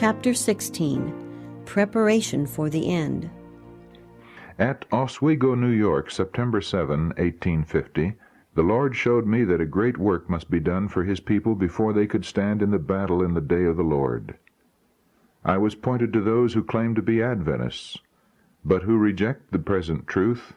Chapter 16. Preparation for the End. At Oswego, New York, September 7, 1850, the Lord showed me that a great work must be done for His people before they could stand in the battle in the day of the Lord. I was pointed to those who claim to be Adventists, but who reject the present truth,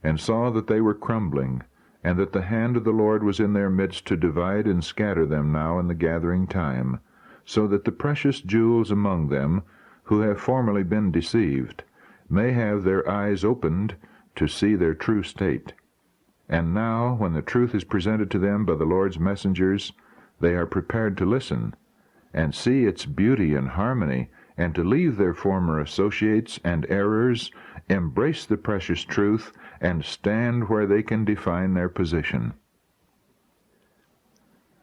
and saw that they were crumbling, and that the hand of the Lord was in their midst to divide and scatter them now in the gathering time, so that the precious jewels among them, who have formerly been deceived, may have their eyes opened to see their true state. And now, when the truth is presented to them by the Lord's messengers, they are prepared to listen, and see its beauty and harmony, and to leave their former associates and errors, embrace the precious truth, and stand where they can define their position.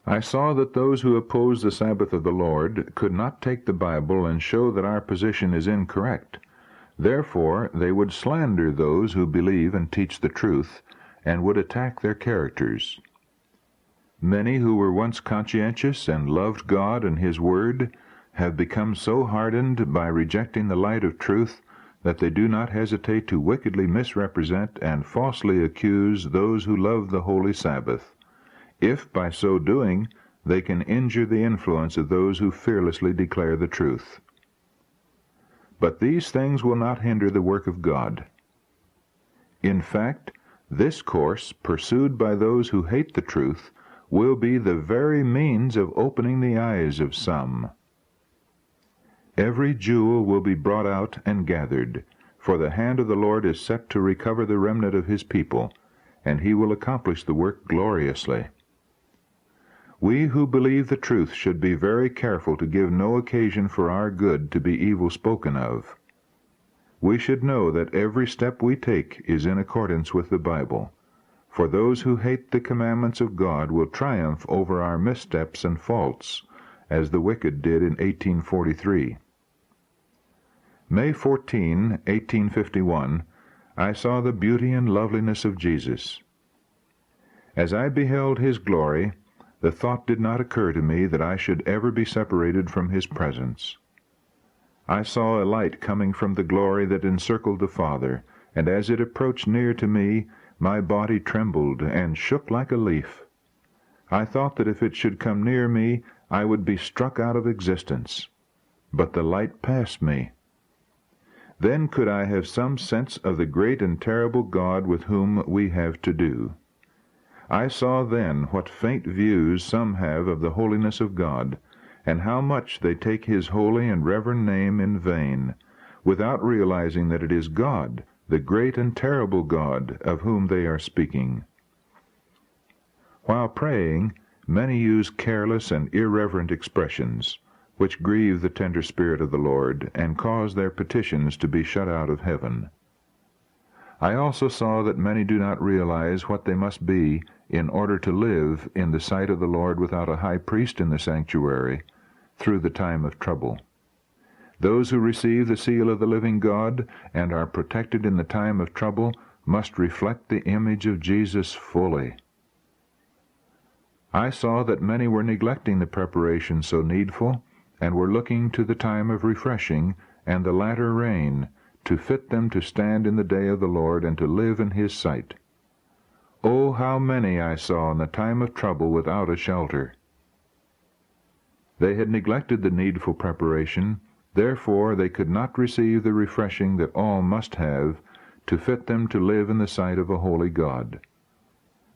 I saw that those who oppose the Sabbath of the Lord could not take the Bible and show that our position is incorrect. Therefore, they would slander those who believe and teach the truth, and would attack their characters. Many who were once conscientious and loved God and His Word have become so hardened by rejecting the light of truth that they do not hesitate to wickedly misrepresent and falsely accuse those who love the holy Sabbath, if by so doing they can injure the influence of those who fearlessly declare the truth. But these things will not hinder the work of God. In fact, this course, pursued by those who hate the truth, will be the very means of opening the eyes of some. Every jewel will be brought out and gathered, for the hand of the Lord is set to recover the remnant of His people, and He will accomplish the work gloriously. We who believe the truth should be very careful to give no occasion for our good to be evil spoken of. We should know that every step we take is in accordance with the Bible, for those who hate the commandments of God will triumph over our missteps and faults, as the wicked did in 1843. May 14, 1851, I saw the beauty and loveliness of Jesus. As I beheld His glory, the thought did not occur to me that I should ever be separated from His presence. I saw a light coming from the glory that encircled the Father, and as it approached near to me, my body trembled and shook like a leaf. I thought that if it should come near me, I would be struck out of existence. But the light passed me. Then could I have some sense of the great and terrible God with whom we have to do. I saw then what faint views some have of the holiness of God, and how much they take His holy and reverend name in vain, without realizing that it is God, the great and terrible God, of whom they are speaking. While praying, many use careless and irreverent expressions, which grieve the tender Spirit of the Lord, and cause their petitions to be shut out of heaven. I also saw that many do not realize what they must be in order to live in the sight of the Lord without a high priest in the sanctuary, through the time of trouble. Those who receive the seal of the living God and are protected in the time of trouble must reflect the image of Jesus fully. I saw that many were neglecting the preparation so needful, and were looking to the time of refreshing and the latter rain to fit them to stand in the day of the Lord and to live in His sight. Oh, how many I saw in the time of trouble without a shelter! They had neglected the needful preparation, therefore they could not receive the refreshing that all must have to fit them to live in the sight of a holy God.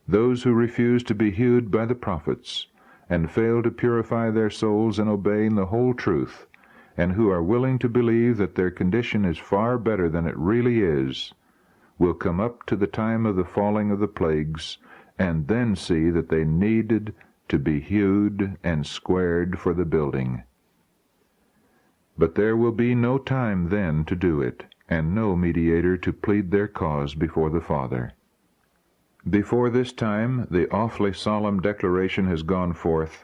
Those who refuse to be hued by the prophets, and fail to purify their souls in obeying the whole truth, and who are willing to believe that their condition is far better than it really is, will come up to the time of the falling of the plagues, and then see that they needed to be hewed and squared for the building. But there will be no time then to do it, and no mediator to plead their cause before the Father. Before this time the awfully solemn declaration has gone forth,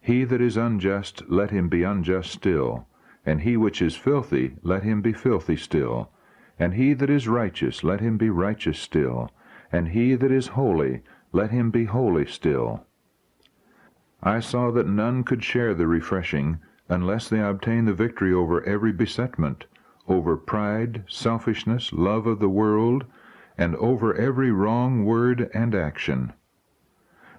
He that is unjust, let him be unjust still, and he which is filthy, let him be filthy still, and he that is righteous, let him be righteous still, and he that is holy, let him be holy still. I saw that none could share the refreshing unless they obtain the victory over every besetment, over pride, selfishness, love of the world, and over every wrong word and action.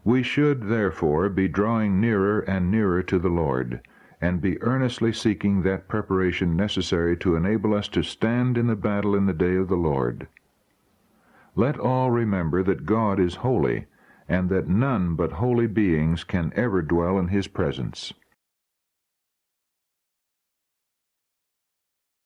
We should, therefore, be drawing nearer and nearer to the Lord, and be earnestly seeking that preparation necessary to enable us to stand in the battle in the day of the Lord. Let all remember that God is holy, and that none but holy beings can ever dwell in His presence.